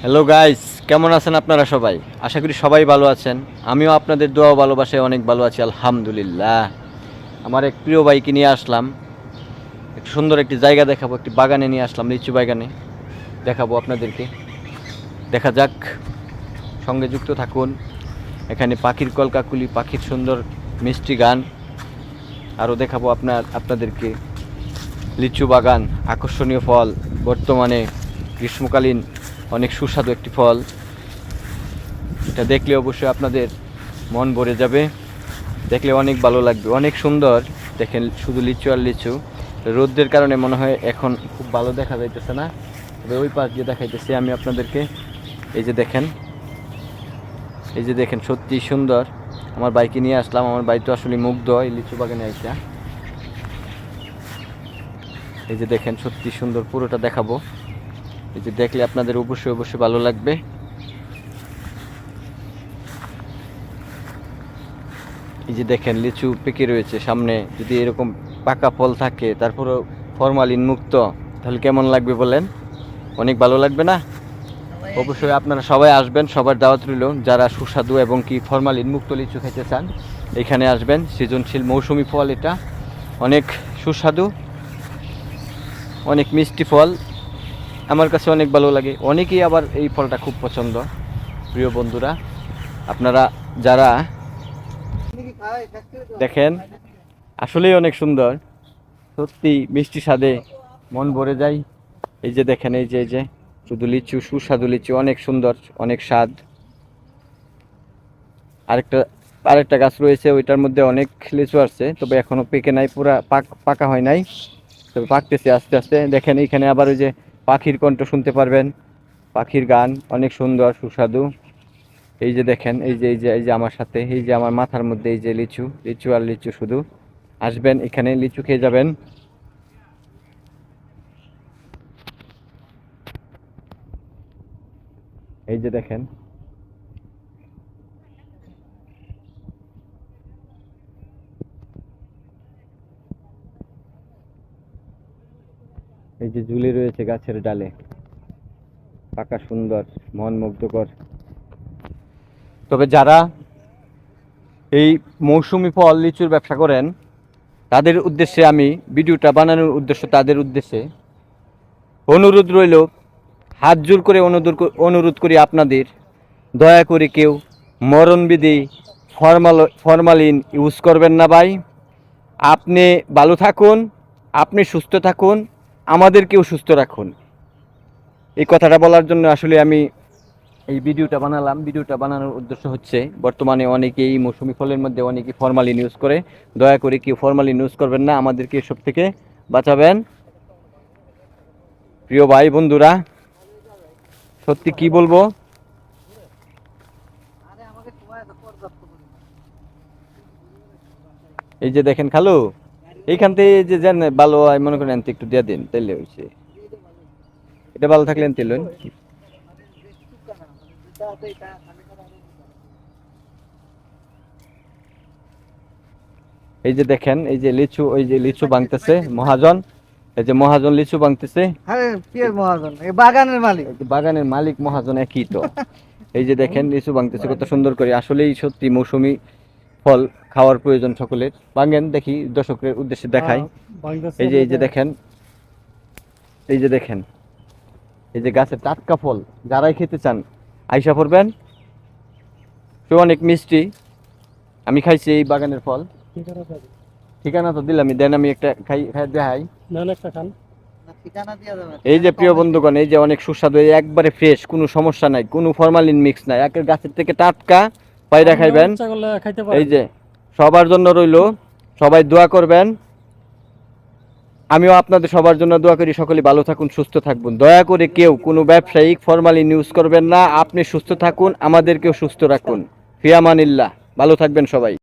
Hello guys, কেমন আছেন আপনারা সবাই? আশা করি সবাই ভালো আছেন। আমিও আপনাদের দোয়া ও ভালোবাসায় অনেক ভালো আছি, আলহামদুলিল্লাহ। আমার এক প্রিয় ভাইকে নিয়ে আসলাম, একটু সুন্দর একটি জায়গা দেখাবো, একটি বাগানে নিয়ে আসলাম, লিচু বাগানে দেখাবো আপনাদেরকে। দেখা যাক, সঙ্গে যুক্ত থাকুন। এখানে পাখির কলকাকুলি, পাখির সুন্দর মিষ্টি গান, আরও দেখাবো আপনাদেরকে লিচু বাগান, আকর্ষণীয় ফল, বর্তমানে গ্রীষ্মকালীন অনেক সুস্বাদু একটি ফল। এটা দেখলে অবশ্যই আপনাদের মন ভরে যাবে, দেখলে অনেক ভালো লাগবে, অনেক সুন্দর। দেখেন শুধু লিচু আর লিচু। রোদ্রের কারণে মনে হয় এখন খুব ভালো দেখা যাইতেছে না, তবে ওই পাশ দিয়ে দেখাইতেছি আমি আপনাদেরকে। এই যে দেখেন, এই যে দেখেন, সত্যি সুন্দর। আমার বাইকে নিয়ে আসলাম, আমার বাড়ি তো আসলে মুগ্ধ এই লিচু বাগানে আইসা। এই যে দেখেন, সত্যি সুন্দর, পুরোটা দেখাবো। এই যে দেখলে আপনাদের অবশ্যই অবশ্যই ভালো লাগবে। এই যে দেখেন, লিচু পেকে রয়েছে সামনে। যদি এরকম পাকা ফল থাকে, তারপরেও ফরমালিন মুক্ত, তাহলে কেমন লাগবে বলেন? অনেক ভালো লাগবে না? অবশ্যই আপনারা সবাই আসবেন, সবার দাওয়াত রইল। যারা সুস্বাদু এবং কি ফরমালিন মুক্ত লিচু খেতে চান, এখানে আসবেন। সৃজনশীল মৌসুমি ফল, এটা অনেক সুস্বাদু, অনেক মিষ্টি ফল। আমার কাছে অনেক ভালো লাগে, অনেকেই আবার এই ফলটা খুব পছন্দ। প্রিয় বন্ধুরা, আপনারা যারা দেখেন, আসলেই অনেক সুন্দর, সত্যি মিষ্টি স্বাদে মন ভরে যায়। এই যে দেখেন, এই যে শুধু লিচু, সুস্বাদু লিচু, অনেক সুন্দর, অনেক স্বাদ। আরেকটা আরেকটা গাছ রয়েছে, ওইটার মধ্যে অনেক লিচু আসছে, তবে এখনো পেকে নাই, পুরা পাকা হয় নাই, তবে পাকতেছে আস্তে আস্তে। দেখেন এইখানে আবার ওই যে পাখির কণ্ঠ শুনতে পারবেন, পাখির গান অনেক সুন্দর, সুস্বাদু। এই যে দেখেন, এই যে আমার সাথে, এই যে আমার মাথার মধ্যে, এই যে লিচু, লিচু আর লিচু শুধু। আসবেন এখানে, লিচু খেয়ে যাবেন। এই যে দেখেন, এই যে ঝুলে রয়েছে গাছের ডালে, পাকা সুন্দর, মন মুগ্ধকর। তবে যারা এই মৌসুমি ফল লিচুর ব্যবসা করেন, তাদের উদ্দেশ্যে আমি ভিডিওটা বানানোর উদ্দেশ্য, তাদের উদ্দেশ্যে অনুরোধ রইল, হাত জোর করে অনুরোধ করি আপনাদের, দয়া করে কেউ মরণবিধি ফরমালিন ইউজ করবেন না ভাই। আপনি ভালো থাকুন, আপনি সুস্থ থাকুন, আমাদেরকেও সুস্থ রাখুন। এই কথাটা বলার জন্য আসলে আমি এই ভিডিওটা বানালাম। ভিডিওটা বানানোর উদ্দেশ্য হচ্ছে, বর্তমানে অনেকেই মৌসুমি ফলের মধ্যে অনেকেই ফরমালিন ইউজ করে। দয়া করে কেউ ফরমালিন ইউজ করবেন না, আমাদেরকে এসব থেকে বাঁচাবেন। প্রিয় ভাই বন্ধুরা, সত্যি কি বলবো, এই যে দেখেন খালু, এইখান থেকে যে যান ভালো হয়, মনে করেন একটু দিয়ে দিন, তাইলে হয়েছে। এটা ভালো থাকলেন তেলেন। এই যে দেখেন, এই যে লিচু, ওই যে লিচু ভাঙতেছে মহাজন, এই যে মহাজন লিচু ভাঙতেছে। মহাজন বাগানের মালিক, বাগানের মালিক মহাজন একই তো। এই যে দেখেন, লিচু ভাঙতেছে কত সুন্দর করে। আসলেই সত্যি মৌসুমি ফল খাওয়ার প্রয়োজন সকলের। ভাঙেন দেখি, দর্শকের উদ্দেশ্যে দেখাই। এই যে দেখেন, এই যে দেখেন, এই যে গাছের টাটকা ফল, যারাই খেতে চান আইসা পড়বেন। সে অনেক মিষ্টি, আমি খাইছি এই বাগানের ফল। ঠিকানা তো দিলাম, দেন আমি একটা খাই, দেখাই। এই যে প্রিয় বন্ধুগণ, এই যে অনেক সুস্বাদু, একবারে ফ্রেশ, কোনো সমস্যা নাই, কোনো ফরমালিন মিক্স নাই, একের গাছের থেকে টাটকা, পায়রা খাইবেন। এই যে সবার জন্য রইল, সবাই দোয়া করবেন। আমিও আপনাদের সবার জন্য দোয়া করি, সকলে ভালো থাকুন, সুস্থ থাকবেন। দয়া করে কেউ কোনো ব্যবসায়িক ফরমালিন ইউজ করবেন না। আপনি সুস্থ থাকুন, আমাদেরকেও সুস্থ রাখুন। ফিয়ামানিল্লাহ, ভালো থাকবেন সবাই।